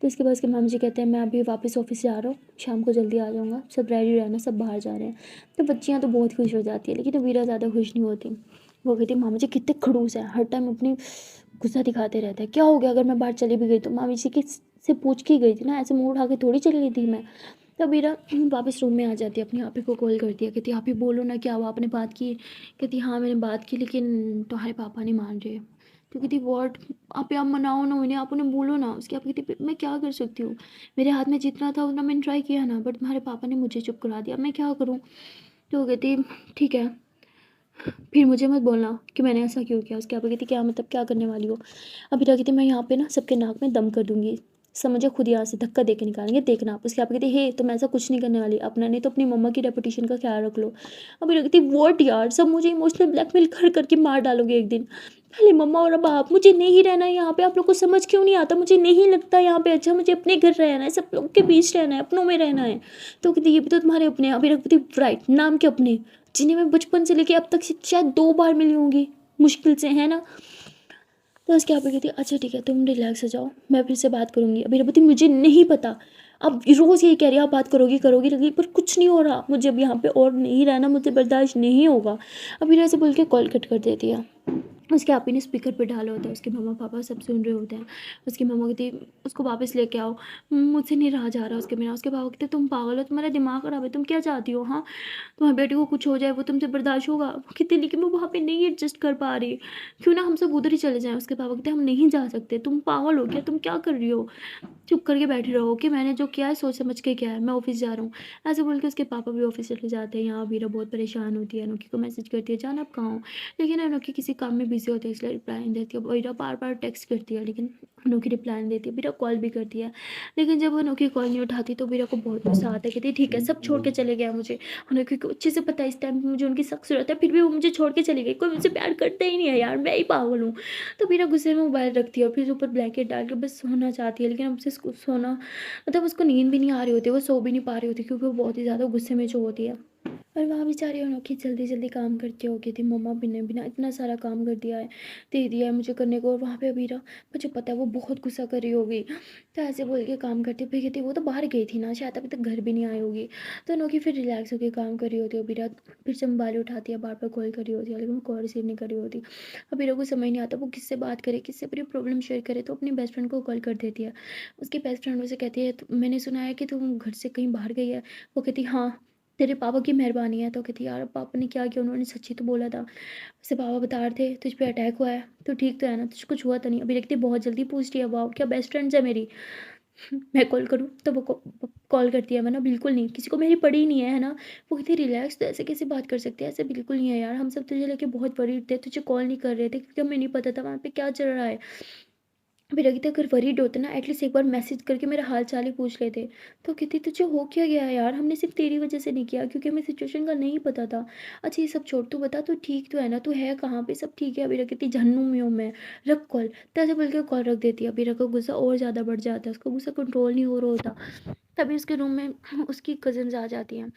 तो इसके बाद उसके मामा जी कहते हैं मैं अभी वापस ऑफिस जा रहा हूँ, शाम को जल्दी आ जाऊँगा, सब रेडी रहना, सब बाहर जा रहे हैं। तो बच्चियाँ तो बहुत खुश हो जाती है, लेकिन अवीरा ज़्यादा खुश नहीं होती। वो कहती मामी जी कितने खड़ूस हैं, हर टाइम अपनी गुस्सा दिखाते रहते हैं। क्या हो गया अगर मैं बाहर चली भी गई तो? मामी जी किस से पूछ के गई थी ना, ऐसे मुँह उठा के थोड़ी चली गई थी मैं। तब वीरा वापस रूम में आ जाती है, अपनी आप ही को कॉल करती है, कहती आप ही बोलो ना क्या हुआ, आपने बात की? कहती हाँ मैंने बात की लेकिन तुम्हारे पापा नहीं मान रहे। तो कहती वॉट? आप मनाओ ना उन्हें, आप उन्हें बोलो ना। उसकी आप कहती मैं क्या कर सकती हूँ, मेरे हाथ में जितना था उतना मैंने ट्राई किया ना, बट तुम्हारे पापा ने मुझे चुप करा दिया, मैं क्या करूँ? तो वो कहती ठीक है, फिर मुझे मत बोलना कि मैंने ऐसा क्यों किया। उसके आप कहती क्या मतलब क्या करने वाली हो? अभी कहती मैं यहाँ पे ना सबके नाक में दम कर दूंगी, समझो खुद यहाँ से धक्का दे के निकालेंगे, देखना आप। उसके आप कहती हे तुम ऐसा कुछ नहीं करने वाली, अपना नहीं तो अपनी मम्मा की रेपुटेशन का ख्याल रख लो। अभी कहती वॉट यार, सब मुझे इमोशनल ब्लैकमेल कर करके मार डालोगे एक दिन। पहले मम्मा और अब आप, मुझे नहीं रहना है यहाँ पे, आप लोग को समझ क्यों नहीं आता? मुझे नहीं लगता यहाँ पे अच्छा, मुझे अपने घर रहना है, सब लोग के बीच रहना है, अपनों में रहना है। तो कहती ये भी तो तुम्हारे अपने हैं। अभी रखती राइट, नाम के अपने, जिन्हें मैं बचपन से लेके अब तक शायद 2 बार मिली होंगी मुश्किल से, है ना? तो उसके आप कहती अच्छा ठीक है तुम रिलैक्स हो जाओ, मैं फिर से बात करूँगी। अभी बोलती मुझे नहीं पता, अब रोज़ यही कह रही है आप बात करोगी करोगी करोगी, पर कुछ नहीं हो रहा, मुझे अब यहाँ पे और नहीं रहना, मुझे बर्दाश्त नहीं होगा। अभी ऐसे बोल के कॉल कट कर देती है। उसके आप ही ने स्पीकर पे डाला होता है, उसके मम्मा पापा सब सुन रहे होते हैं। उसकी मम्मा कहती उसको वापस लेके आओ, मुझसे नहीं रहा जा रहा उसके बिना। उसके पापा कहते तुम पागल हो, तुम्हारा दिमाग खराब है, तुम क्या चाहती हो? हाँ, तुम्हारी बेटी को कुछ हो जाए वो तुमसे बर्दाश्त होगा? वो कहती लेकिन मैं वहाँ पे नहीं एडजस्ट कर पा रही, क्यों ना हम सब उधर ही चले जाएं। उसके पापा कहते हम नहीं जा सकते, तुम पागल हो क्या, तुम क्या कर रही हो? चुप करके बैठे रहो कि मैंने जो किया है सोच समझ के किया है, मैं ऑफिस जा रहा हूँ। ऐसे बोल के उसके पापा भी ऑफिस चले जाते हैं। यहाँ वीरा बहुत परेशान होती है, अनोखी को मैसेज करती है जान आप कहाँ हो, लेकिन अनोखी किसी काम में बिजी होती है इसलिए रिप्लाई नहीं देती है। वीरा बार बार टेक्स्ट करती है लेकिन अनोखी रिप्लाई नहीं देती है। वीरा कॉल भी करती है लेकिन जब अनोखी कॉल नहीं उठाती तो वीरा को बहुत गुस्सा आता है, कहती है ठीक है सब छोड़ के चले गया मुझे। अनोखी को अच्छे से पता है इस टाइम पे मुझे उनकी सख्त जरूरत है, फिर भी वो मुझे छोड़ के चली गई, कोई मुझसे प्यार करता ही नहीं है यार, मैं ही पागल हूँ। तो वीरा गुस्से में मोबाइल रखती है और फिर ऊपर ब्लैंकेट डाल के बस सोना चाहती है, लेकिन अब से सोना मतलब उसको नींद भी नहीं आ रही होती, वो सो भी नहीं पा रही होती क्योंकि वो बहुत ही ज़्यादा गुस्से में जो होती है। और वहाँ बेचारी अनोखी जल्दी जल्दी काम करती होगी थी, मम्मा भी ने बिना इतना सारा काम कर दिया है, दे दिया है मुझे करने को, और वहाँ पे अबीरा मुझे पता है वो बहुत गुस्सा कर रही होगी। तो ऐसे बोल के काम करती फिर कहती वो तो बाहर गई थी ना शायद अभी तक घर भी नहीं आई होगी। तो अनोखी फिर रिलैक्स होकर काम कर रही होती है। अबीरा फिर से मोबाइल उठाती है, बार बार कॉल कर रही होती है लेकिन वो कॉल रिसीव नहीं कर रही होती। अबीरा को समझ नहीं आता वो किससे बात करे, किससे अपनी प्रॉब्लम शेयर करे, तो अपनी बेस्ट फ्रेंड को कॉल कर देती है। उसकी बेस्ट फ्रेंड उसे कहती है मैंने सुना है कि तुम घर से कहीं बाहर गई है। वो कहती हाँ तेरे पापा की मेहरबानी है। तो कहती यार पापा ने क्या किया, उन्होंने सच्ची तो बोला था, वैसे पापा बता रहे थे तुझ पे अटैक हुआ है तो ठीक तो है ना, तुझ कुछ हुआ तो नहीं? अभी देखती बहुत जल्दी पूछ रही है, वाह क्या बेस्ट फ्रेंड्स है मेरी। मैं कॉल करूँ तो वो कॉल करती है, वरना बिल्कुल नहीं, किसी को मेरी पड़ी नहीं है ना। वो कहती रिलैक्स, तो ऐसे कैसे बात कर सकते हैं, ऐसे बिल्कुल नहीं है यार, हम सब तुझे लेके बहुत वरीड थे, तुझे कॉल नहीं कर रहे थे क्योंकि हमें नहीं पता था वहाँ पे क्या चल रहा है। फिर कहती अगर वरीड होते ना एटलीस्ट एक बार मैसेज करके मेरा हाल चाल ही पूछ लेते। तो कहती तुझे हो क्या गया है यार, हमने सिर्फ तेरी वजह से नहीं किया क्योंकि हमें सिचुएशन का नहीं पता था। अच्छा ये सब छोड़, तू बता तू ठीक तो है ना, तू है कहाँ पे, सब ठीक है। अभी कहती झन्नू में हूँ मैं, रख कॉल। तैसे बोल के कॉल रख देती है। अभी का गुस्सा और ज़्यादा बढ़ जाता है, उसका गुस्सा कंट्रोल नहीं हो रहा होता। तभी उसके रूम में उसकी कजन्स आ जाती हैं।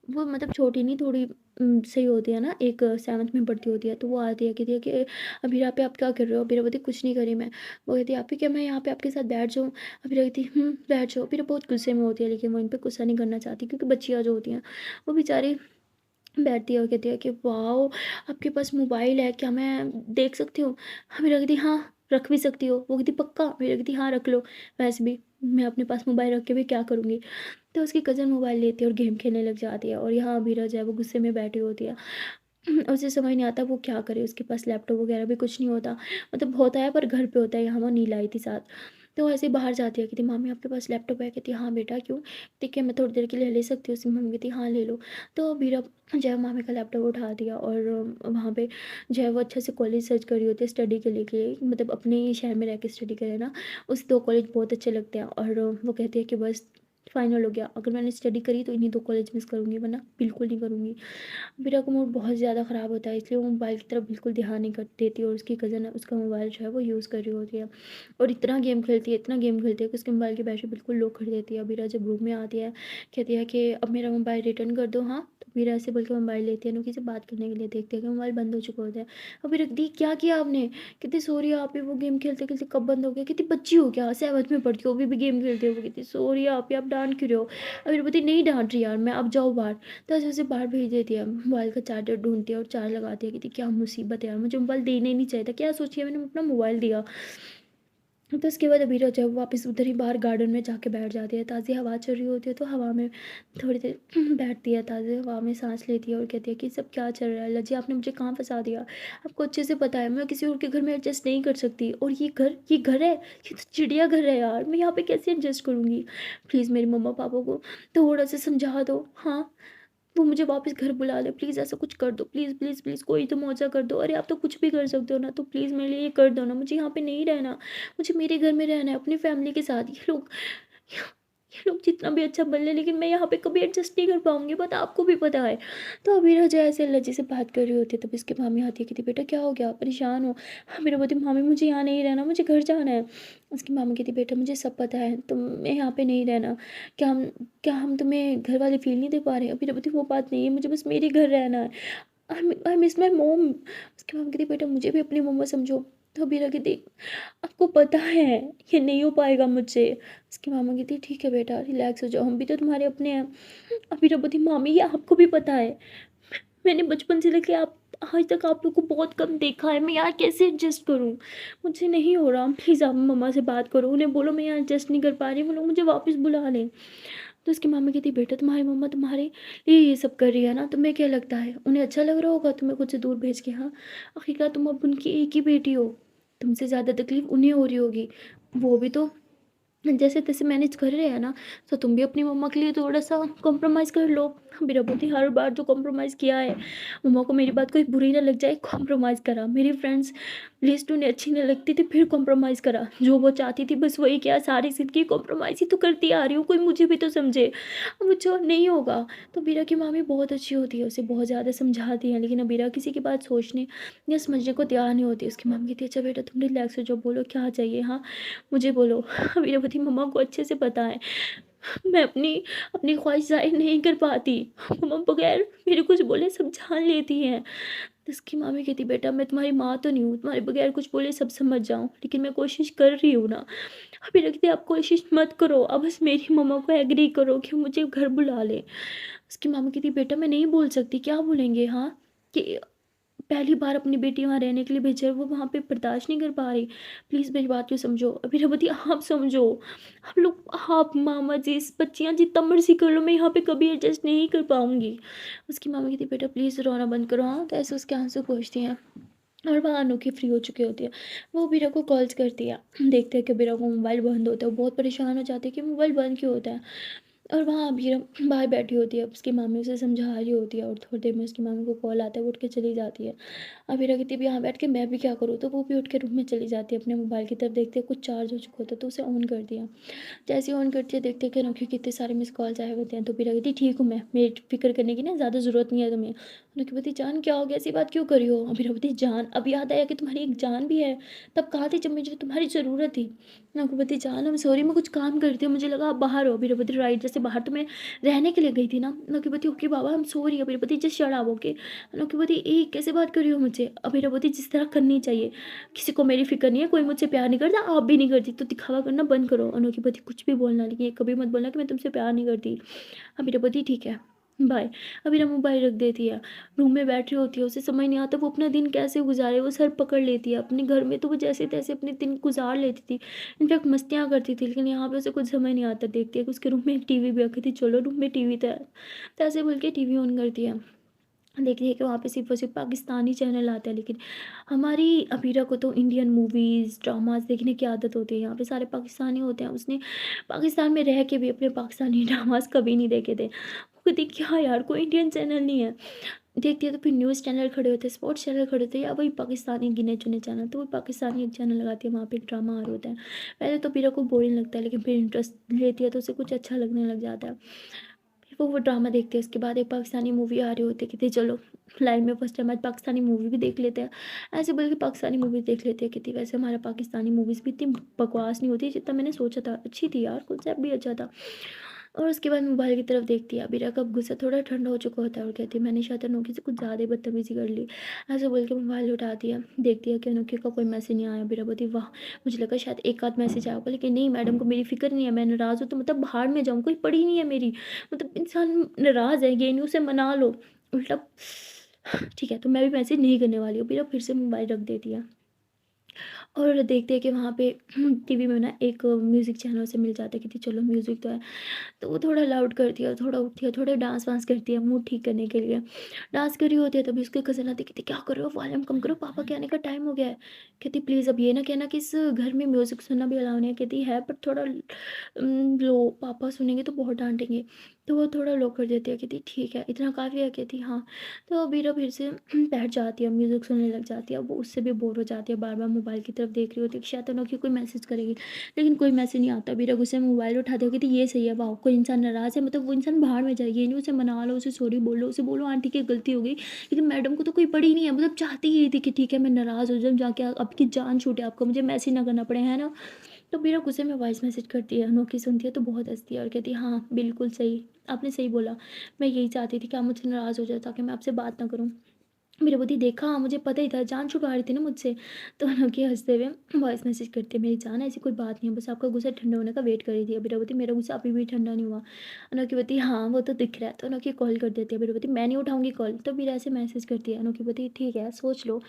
वो मतलब छोटी नहीं, थोड़ी सही होती है ना, एक 7th में पढ़ती होती है। तो वो आती है, कहती है कि अभीरा पे आप क्या कर रहे हो? अभीरा बोलती कुछ नहीं करी मैं। वो कहती है आप ही क्या, मैं यहाँ पे आपके साथ बैठ जाऊँ? अभीरा कहती बैठ जाओ। अभीरा बहुत गुस्से में होती है, लेकिन वो इन पे गुस्सा नहीं करना चाहती क्योंकि बच्चियाँ जो होती हैं वो बेचारी बैठती है और कहती है कि वाओ आपके पास मोबाइल है, क्या मैं देख सकती हूँ? अभीरा कहती हाँ रख भी सकती हो। वो कहती पक्का? अभीरा कहती हाँ रख लो। वैसे भी मैं अपने पास मोबाइल रख के भी क्या करूँगी? तो उसकी कज़न मोबाइल लेती है और गेम खेलने लग जाती है, और यहाँ अभीरा जो है वो गुस्से में बैठी होती है। उसे समझ नहीं आता वो क्या करे, उसके पास लैपटॉप वगैरह भी कुछ नहीं होता। मतलब होता है पर घर पे होता है, यहाँ वो नहीं लाई थी साथ। तो वो ऐसे ही बाहर जाती है, कहती मामी आपके पास लैपटॉप है? कहती हाँ बेटा क्यों? ठीक है मैं थोड़ी देर के लिए ले सकती हूँ? उसकी मम्मी कहती हाँ ले लो। तो अभीरा जो है मामी का लैपटॉप उठा दिया, और वहाँ पे जो है वो अच्छे से कॉलेज सर्च कर रही होती है स्टडी के लिए, कि मतलब अपने शहर में रह के स्टडी करे ना। उसे 2 कॉलेज बहुत अच्छे लगते हैं, और वो कहती है कि बस फाइनल हो गया, अगर मैंने स्टडी करी तो इन्हीं 2 कॉलेज मिस करूँगी, वरना बिल्कुल नहीं करूँगी। मेरा को मूड बहुत ज़्यादा ख़राब होता है, इसलिए वो मोबाइल की तरफ बिल्कुल ध्यान नहीं कर देती, और उसकी कज़न है उसका मोबाइल जो है वो यूज़ कर रही होती है, और इतना गेम खेलती है, इतना गेम खेलती है कि उसके मोबाइल की बैटरी बिल्कुल लो कर देती है। अबीरा जब रूम में आती है कहती है कि अब मेरा मोबाइल रिटर्न कर दो। हाँ तो मीरा ऐसे बोल के मोबाइल लेती है, नुकी से बात करने के लिए, देखते हैं कि मोबाइल बंद हो चुका होता है। अभी रख दी क्या किया आपने? कितनी सॉरी आप ही, वो गेम खेलते खेलते कब बंद हो गया? कितनी बच्ची हो क्या, 7th में पढ़ती हो, अभी भी गेम खेलते हो? वो कितनी सॉरी आप ही, आप डांट क्यों रहे हो? अभी बोलती नहीं डांट रही यार मैं, अब जाओ बाहर। तो ऐसे उसे बाहर भेज देती है, मोबाइल का चार्जर ढूंढती है और चार्ज लगाती है। कहती क्या मुसीबत है यार, मुझे मोबाइल देना ही नहीं चाहिए था, क्या सोचिए मैंने अपना मोबाइल दिया। तो उसके बाद अबीरा जब वापस उधर ही बाहर गार्डन में जाके बैठ जाती है, ताज़ी हवा चल रही होती है, तो हवा में थोड़ी देर बैठती है, ताज़ी हवा में सांस लेती है और कहती है कि सब क्या चल रहा है अल्लाह जी, आपने मुझे कहाँ फंसा दिया? आपको अच्छे से पता है मैं किसी और के घर में एडजस्ट नहीं कर सकती, और ये घर है, ये तो चिड़ियाघर है यार, मैं यहाँ पे कैसे एडजस्ट करूँगी? प्लीज़ मेरे मम्मा पापा को थोड़ा सा समझा दो। हाँ वो मुझे वापस घर बुला ले, प्लीज़ ऐसा कुछ कर दो, प्लीज़ प्लीज़ प्लीज़ कोई तो मुआवज़ा कर दो। अरे आप तो कुछ भी कर सकते हो ना, तो प्लीज़ मेरे लिए ये कर दो ना, मुझे यहाँ पे नहीं रहना, मुझे मेरे घर में रहना है अपनी फैमिली के साथ। ये लोग जितना भी अच्छा बोल लें, लेकिन मैं यहाँ पे कभी एडजस्ट नहीं कर पाऊँगी, बट आपको भी पता है। तो अबीरा जो है ऐसे लज्जे से बात कर रही होती है, तब इसकी मामी आती है, कहती बेटा क्या हो गया, परेशान हो? अबीरा बोलती मामी मुझे यहाँ नहीं रहना, मुझे घर जाना है। उसकी मामी कहती बेटा मुझे सब पता है, तुम्हें यहाँ पे नहीं रहना। क्या हम क्या हम तुम्हें घर वाले फ़ील नहीं दे पा रहे? अबीरा बोलती वो बात नहीं है, मुझे बस मेरे घर रहना है। I miss my mom. उसकी मामी कहती बेटा मुझे भी अपनी मम्मा समझो। तो अबीरा कहती आपको पता है ये नहीं हो पाएगा मुझसे। उसकी मामा कहती ठीक है बेटा रिलैक्स हो जाओ, हम भी तो तुम्हारे अपने हैं। अबीरा बोलती मामी ये आपको भी पता है, मैंने बचपन से लेके आप आज तक आप लोग को बहुत कम देखा है, मैं यार कैसे एडजस्ट करूँ? मुझसे नहीं हो रहा, प्लीज़ आप मम्मा से बात करो, उन्हें बोलो मैं यहाँ एडजस्ट नहीं कर पा रही, वो लोग मुझे वापस बुला लें। तो उसकी मामी कहती बेटा तुम्हारी मम्मा तुम्हारे लिए ये सब कर रही है ना, तुम्हें क्या लगता है उन्हें अच्छा लग रहा होगा तुम्हें खुद से दूर भेज के? हाँ आखिरकार तुम अब उनकी एक ही बेटी हो, तुमसे ज़्यादा तकलीफ उन्हें हो रही होगी, वो भी तो जैसे तैसे मैनेज कर रहे हैं ना। तो तुम भी अपनी मम्मा के लिए थोड़ा सा कॉम्प्रोमाइज़ कर लो। मेरा पति हर बार जो कॉम्प्रोमाइज़ किया है, मम्मा को मेरी बात कोई बुरी ना लग जाए, कॉम्प्रोमाइज़ करा, मेरी फ्रेंड्स लिस्ट उन्हें अच्छी नहीं लगती थी फिर कॉम्प्रोमाइज़ करा, जो वो चाहती थी बस वही किया, सारी ज़िंदगी कॉम्प्रोमाइज़ ही तो करती आ रही हूँ, कोई मुझे भी तो समझे। अब मुझसे और नहीं होगा। तो बीरा की मामी बहुत अच्छी होती है, उसे बहुत ज़्यादा समझाती हैं, लेकिन अब बीरा किसी की बात सोचने या समझने को तैयार नहीं होती। उसकी मम्मी कहती है अच्छा बेटा तुम रिलैक्स हो जाओ, बोलो क्या चाहिए, हाँ मुझे बोलो। वीरवती मम्मा को अच्छे से पता है मैं अपनी अपनी ख्वाहिश ज़ाहिर नहीं कर पाती, मम्मा बगैर मेरे कुछ बोले सब जान लेती हैं। तो उसकी मामी कहती बेटा मैं तुम्हारी माँ तो नहीं हूँ तुम्हारे बगैर कुछ बोले सब समझ जाऊँ, लेकिन मैं कोशिश कर रही हूँ ना। अभी रखती आप कोशिश मत करो, अब बस मेरी मम्मा को एग्री करो कि मुझे घर बुला ले। उसकी मामी कहती बेटा मैं नहीं बोल सकती, क्या बोलेंगे? हाँ कि पहली बार अपनी बेटी वहाँ रहने के लिए भेजा है, वो वहाँ पे बर्दाश्त नहीं कर पा रही। प्लीज़ मेरी बात को समझो। अभी रवती आप समझो, आप लोग आप मामा जी बच्चियाँ जितना मर्ज़ी कर लो, मैं यहाँ पे कभी एडजस्ट नहीं कर पाऊँगी। उसकी मामा कहती बेटा प्लीज़ रोना बंद करो। हाँ तो ऐसे उसके आंसू पोंछती हैं, और वहाँ अनोखी फ्री हो चुकी होती है। वो बीरा को कॉल्स करती है, देखते हैं कि बीरा को मोबाइल बंद होता है, वो बहुत परेशान हो जाती है कि मोबाइल बंद क्यों होता है। और वहाँ अभी बाहर बैठी होती है, उसकी मामी उसे समझा रही होती है और थोड़ी देर में उसकी मामी को कॉल आता है, वो उठ के चली जाती है। अभी कहती है भी यहाँ बैठ के मैं भी क्या करूँ, तो वो भी उठ के रूम में चली जाती है, अपने मोबाइल की तरफ देखते हैं कुछ चार्ज हो चुका होता है तो उसे ऑन कर दिया। जैसे ही ऑन करती है देखते हैं कि अनोखी कितने सारे मिस कॉल्स आए होते हैं, तो फिर कहती ठीक हूँ मैं, मेरी फिक्र करने की ना ज़्यादा ज़रूरत नहीं है तुम्हें। अनोखी बोलती जान क्या हो गया, ऐसी बात क्यों करी हो। अभी बोलती जान अब याद आया कि तुम्हारी एक जान भी है, तब कहाँ थी जब मुझे तुम्हारी ज़रूरत थी। अनोखी बोलती जान अब सॉरी, मैं कुछ काम करती हूँ, मुझे लगा आप बाहर हो। अभी बोलती राइट, जैसे बाहर तो मैं रहने के लिए गई थी ना। अनोखी बोलती ओके बाबा हम सॉरी। अभी बोलती जस्ट शट अप ओके। अनोखी बोलती ए कैसे बात कर रही हो मुझसे। अभी बोलती जिस तरह करनी चाहिए, किसी को मेरी फिक्र नहीं है, कोई मुझसे प्यार नहीं करता, आप भी नहीं करती, तो दिखावा करना बंद करो। अनोखी बोलती कुछ भी बोलना, लेकिन ये कभी मत बोलना कि मैं तुमसे प्यार नहीं करती। अभी बोलती ठीक है बाय। अभी मोबाइल रख देती है, रूम में बैठी होती है, उसे समझ नहीं आता वो अपना दिन कैसे गुजारे। वो सर पकड़ लेती है, अपने घर में तो वो जैसे तैसे अपने दिन गुजार लेती थी, इनफैक्ट मस्तियाँ करती थी, लेकिन यहाँ पे उसे कुछ समझ नहीं आता। देखती है कि उसके रूम में एक टीवी भी रखी थी, चलो रूम में टीवी तो है, तो ऐसे बोल के टीवी ऑन करती है। देखती है कि वहाँ पे सिर्फ और सिर्फ पाकिस्तानी चैनल आते हैं, लेकिन हमारी अबीरा को तो इंडियन मूवीज़ ड्रामास देखने की आदत होती है, यहाँ पे सारे पाकिस्तानी होते हैं। उसने पाकिस्तान में रह के भी अपने पाकिस्तानी ड्रामास कभी नहीं देखे थे। वो कहती क्या यार कोई इंडियन चैनल नहीं है। देखती है तो फिर न्यूज़ चैनल खड़े होते हैं, स्पोर्ट्स चैनल खड़े होते हैं, या वही पाकिस्तानी गिने चुने चैनल, तो वो पाकिस्तानी एक चैनल लगाती है, वहाँ पे एक ड्रामा आ रहा होता है। पहले तो अबीरा को बोरिंग लगता है, लेकिन फिर इंटरेस्ट लेती है तो उसे कुछ अच्छा लगने लग जाता है। फिर वो ड्रामा देखते हैं, उसके बाद एक पाकिस्तानी मूवी आ रही होती है, कहती चलो लाइफ में फर्स्ट टाइम आज पाकिस्तानी मूवी भी देख लेते हैं। ऐसे बोल के पाकिस्तानी मूवी देख लेते हैं। कहती वैसे हमारा पाकिस्तानी मूवीज़ भी इतनी बकवास नहीं होती जितना मैंने सोचा था, अच्छी थी यार, कॉन्सेप्ट भी अच्छा था। और उसके बाद मोबाइल की तरफ देखती है। अबीरा का गुस्सा थोड़ा ठंडा हो चुका होता है और कहती है मैंने शायद अनोखी से कुछ ज़्यादा ही बदतमीजी कर ली। ऐसे बोल के मोबाइल उठाती है, देखती है कि अनोखी का कोई मैसेज नहीं आया। अबीरा बोलती वाह, मुझे लगा शायद एक आध मैसेज आया होगा, लेकिन नहीं, मैडम को मेरी फिक्र नहीं है, मैं नाराज़ हूँ तो मतलब बाहर में जाऊँ, कोई पड़ी नहीं है मेरी। मतलब इंसान नाराज़ है, ये नहीं उसे मना लो। उल्टा ठीक है, तो मैं भी मैसेज नहीं करने वाली हूँ। अबीरा फिर से मोबाइल रख देती है। और देखते हैं कि वहाँ पे टीवी में ना एक म्यूज़िक चैनल से मिल जाता है, कहती चलो म्यूज़िक तो है, तो वो थोड़ा लाउड करती है, थोड़ा उठती है, थोड़े डांस वांस करती है मूड ठीक करने के लिए। डांस कर रही होती है, तभी उसकी कज़न आती है, कहती क्या कर रहे हो, वॉल्यूम कम करो, पापा के आने का टाइम हो गया है। कहती प्लीज़ अब ये ना कहना कि इस घर में म्यूज़िक सुनना भी अलाउ नहीं है। कहती है पर थोड़ा लो, पापा सुनेंगे तो बहुत डांटेंगे, तो वो थोड़ा लो कर देती है। कहती ठीक है, इतना काफ़ी है। कहती हाँ। तो अबीरा फिर से बैठ जाती है, म्यूज़िक सुनने लग जाती है। वो उससे भी बोर हो जाती है, बार बार मोबाइल की तरफ देख रही होती है कि शायद अनोखी कोई मैसेज करेगी, लेकिन कोई मैसेज नहीं आता। अबीरा गुस्से में मोबाइल उठा देगी, कहती ये सही है, वाह कोई इंसान नाराज़ है, मतलब वो इंसान बाहर में जाए, ये नहीं उसे मना लो, उसे सॉरी बोल लो, उसे बोलो आंटी की गलती हो गई, लेकिन मैडम को तो कोई पड़ी नहीं है, मतलब चाहती यही थी कि ठीक है मैं नाराज़ हो जाऊँ, जाके आपकी जान छूटे, आपको मुझे मैसेज ना करना पड़े, है ना। तो मेरा गुस्से में वॉइस मैसेज करती है, अनोखी सुनती है तो बहुत हंसती है और कहती है हाँ बिल्कुल सही, आपने सही बोला, मैं यही चाहती थी कि आप मुझसे नाराज़ हो जाए ताकि मैं आपसे बात ना करूँ। मेरे बोती देखा हाँ, मुझे पता ही था, जान छुड़वा रही थी ना मुझसे। तो अनोखी हंसते हुए वॉइस मैसेज करती है, मेरी जान ऐसी कोई बात नहीं है, बस आपका गुस्सा ठंडा होने का वेट कर रही थी। अभी बोती मेरा गुस्सा अभी भी ठंडा नहीं हुआ। अनोखी बोती हाँ वो तो दिख रहा है। तो अनोखी कॉल कर देती है, अभी बोती मैं नहीं उठाऊंगी कॉल, तो फिर ऐसे मैसेज करती है। अनोखी बोती ठीक है सोच लो।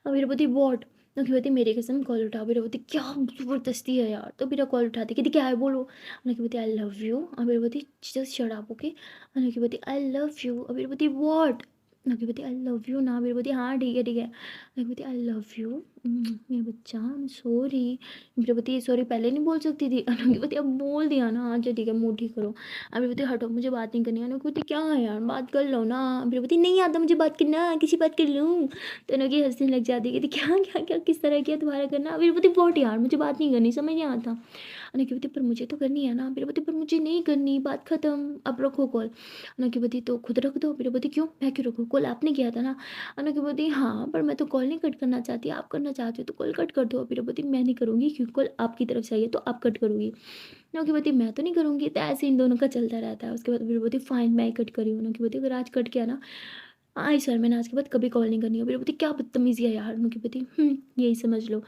अभी बोती वॉट। अनोखी बोती मेरी कसम कॉल उठा। अभी बोती क्या ज़बरदस्ती है यार, तो मेरा कॉल उठाती कहती क्या है बोलो। अनोखी बोती आई लव यू। अभी बोती जस्ट शट अप ओके। अनोखी बोती आई लव यू। अभी बोती वॉट। अनोखी बोती आई लव यू ना। मेरी बोती हाँ ठीक है ठीक है। अनोखी बोती आई लव यू मेरा बच्चा, सॉरी। मेरी बोती सॉरी पहले नहीं बोल सकती थी। अनोखी बोती अब बोल दिया ना, अच्छा ठीक है मूड ठीक करो। अभी बोती हटो मुझे बात नहीं करनी है। अनोखी बोती क्या है यार बात कर लो ना। अभी बोती नहीं आता मुझे बात करना, किसी बात कर लूँ। तो अनोखी हंसने लग जाती है, कहती क्या क्या क्या किस तरह किया तुम्हारा करना। अभी बोती बहुत यार मुझे बात नहीं करनी, समझ नहीं आता। अनोखी बोती पर मुझे तो करनी है ना। मेरी बोती पर मुझे नहीं करनी, बात खत्म, अब रखो कॉल। अनोखी बोती तो खुद रख दो। मेरी बोती क्यों, मैं क्यों रखूँ, कॉल आपने किया था ना। अनोखी बोती हाँ पर मैं तो कॉल नहीं कट करना चाहती, आप करना चाहती हो तो कॉल कट कर दो। मेरी बोती मैं नहीं करूँगी क्योंकि कॉल आपकी तरफ से आई है तो आप कट करूँगी। अनोखी बोती मैं तो नहीं करूँगी। तो ऐसे इन दोनों का चलता रहता है। उसके बाद मेरी बोती फाइन मैं ही कट करी हूँ। अनोखी बोती अगर आज कट किया ना, आई सर मैंने आज के बाद कभी कॉल नहीं करनी है। मेरी बोती क्या बदतमीजी है यार। अनोखी बोती यही समझ लो।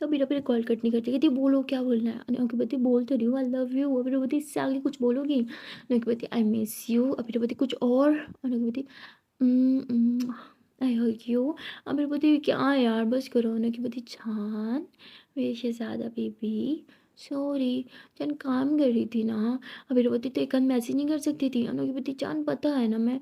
तो मेरा फिर कॉल कट नहीं करती, कहती बोलो क्या बोलना है। अनोखी बोती बोल तो रही हूँ आई लव यू। अभी बोती इससे आगे कुछ बोलोगी। अनोखी बोती आई मिस यू। अभी बोती कुछ और। अनोखी बोती आई हग यू। अभी बोती क्या यार बस करो। अनोखी बोती जान मेरी शहजादा बेबी, सॉरी जान, काम कर रही थी ना। अभी रोती तो एक आध मैसेज नहीं कर सकती थी। अनुकी जान पता है ना, मैं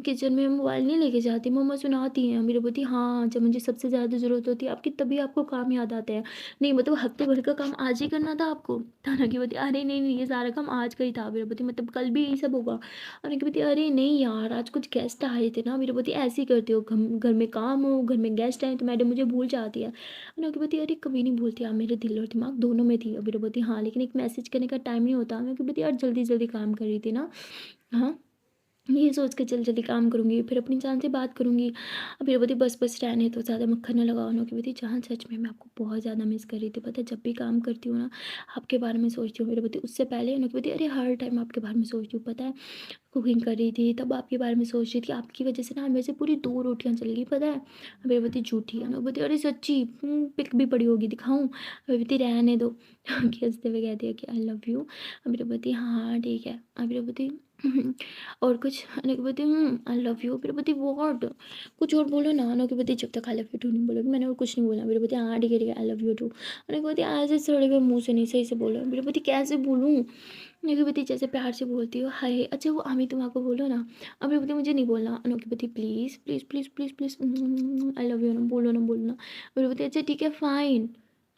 किचन में मोबाइल नहीं लेके जाती, मम्मा सुनाती हैं। मेरे बोती हाँ, जब मुझे सबसे ज़्यादा ज़रूरत होती है आपकी तभी आपको काम याद आते हैं। नहीं मतलब हफ्ते भर का काम आज ही करना था आपको। अनुकी बोती अरे नहीं नहीं, ये सारा काम आज का ही था। मेरे बोती मतलब कल भी यही सब होगा। अनुकी बोती अरे नहीं यार, आज कुछ गेस्ट आए थे ना। मेरे बोती ऐसे ही करते हो, घर में काम हो, घर में गेस्ट आए तो मैडम मुझे भूल जाती है। मैंने उसको बोलती अरे कभी नहीं भूलती आप, मेरे दिल और दिमाग दोनों में थी। अभी तो बोलती हाँ, लेकिन एक मैसेज करने का टाइम नहीं होता। मैं उसको बोलती यार जल्दी जल्दी काम कर रही थी ना। हाँ, ये सोच के जल्दी जल्दी काम करूँगी, फिर अपनी जान से बात करूँगी। अब ये बोलती बस बस रहने तो, ज़्यादा मक्खन ना लगाओ ना। कि बोलती जान सच में मैं आपको बहुत ज़्यादा मिस कर रही थी। पता है जब भी काम करती हूँ ना, आपके बारे में सोचती हूँ। मेरे बोलती उससे पहले ना, कि बोलती अरे हर टाइम आपके बारे में सोचती हूँ। पता है कुकिंग कर रही थी तब आपके बारे में सोच रही थी, आपकी वजह से ना मेरे से पूरी 2 रोटियाँ जल गई पता है। अभी बोलती झूठी है ना, बोलती अरे सच्ची पिक भी पड़ी होगी दिखाऊँ? अभी बोलती रहने दो। कि हँसते हुए कहती है कि आई लव यू। अभी तो बोलती हाँ ठीक है। अभी तो बोलती और कुछ? अनु की बोलती आई लव यू। फिर बोलती व्हाट? कुछ और बोलो ना। अनु की बोलती जब तक आई लव यू टू नहीं बोलोगी मैंने और कुछ नहीं बोला। फिर बोलती हाँ ठीक है आई लव यू टू। अनु की बोलती ऐसे सड़े हुए मुँह से नहीं, सही से बोलो। फिर बोलती कैसे बोलूँ? अनुभूति जैसे प्यार से बोलती हो हाय, अच्छा वो आमी तुम को बोलो ना। अनुभूति मुझे नहीं बोलना। अनुभूति please please please please please I love you ना बोलो ना बोलो ना। अनुभूति अच्छा ठीक है फाइन,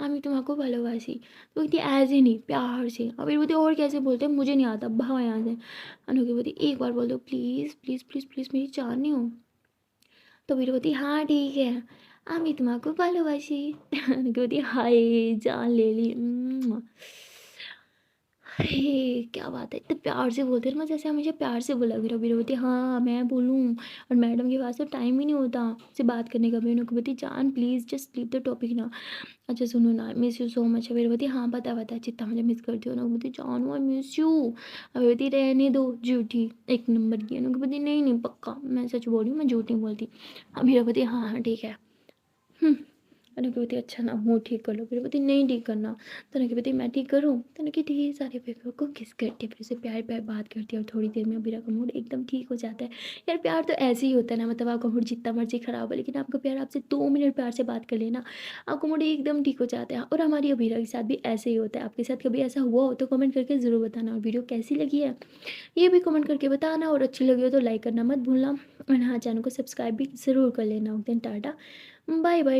आमी तुम को भालोबासी। तो कहती ऐसे नहीं प्यार से। अनुभूति और कैसे बोलते हैं मुझे नहीं आता, भाव यहाँ से। अनुभूति एक बार बोल दो प्लीज़ प्लीज़ प्लीज़ प्लीज़, मेरी जान नहीं हो। तो अनुभूति हाँ ठीक है, आमी तुम को भालोबासी। अनुभूति हाय जान ले ली। अरे! क्या बात है, इतने प्यार से बोलते हैं ना जैसे हमेशा प्यार से बोला करो। फिर बोलती है हाँ, मैं बोलूँ और मैडम के पास तो टाइम ही नहीं होता से बात करने का। मैं उनको बोलती जान please just leave the topic ना। अच्छा सुनो ना, मिस यू सो मच। फिर बोलती हाँ, पता है जितना मुझे मिस करती हो ना। बोलती जानू आई मिस यू। अब बोलती रहने दो झूठी, एक नंबर की। उनको बोलती नहीं नहीं पक्का मैं सच बोल रही हूँ, मैं झूठ नहीं बोलती। अब मेरा बोलती हाँ हाँ ठीक है। तनु की बोलती अच्छा ना मुँह ठीक कर लो। फिर बोलती नहीं ठीक करना। तनु की बोलती मैं ठीक करूँ? तनु की ढेर सारे बेवकूफ़ को किस करती है, फिर उसे प्यार प्यार बात करती है और थोड़ी देर में अबीरा का मूड एकदम ठीक हो जाता है। यार प्यार तो ऐसे ही होता है ना, मतलब आपका मूड जितना मर्जी खराब हो लेकिन आपका प्यार आपसे 2 मिनट प्यार से बात कर लेना, आपका मूड एकदम ठीक हो जाता है। और हमारी अबीरा के साथ भी ऐसे ही होता है। आपके साथ कभी ऐसा हुआ हो तो कमेंट करके ज़रूर बताना। और वीडियो कैसी लगी है ये भी कमेंट करके बताना, और अच्छी लगी हो तो लाइक करना मत भूलना। और हाँ, चैनल को सब्सक्राइब भी ज़रूर कर लेना। Okay tata, bye bye.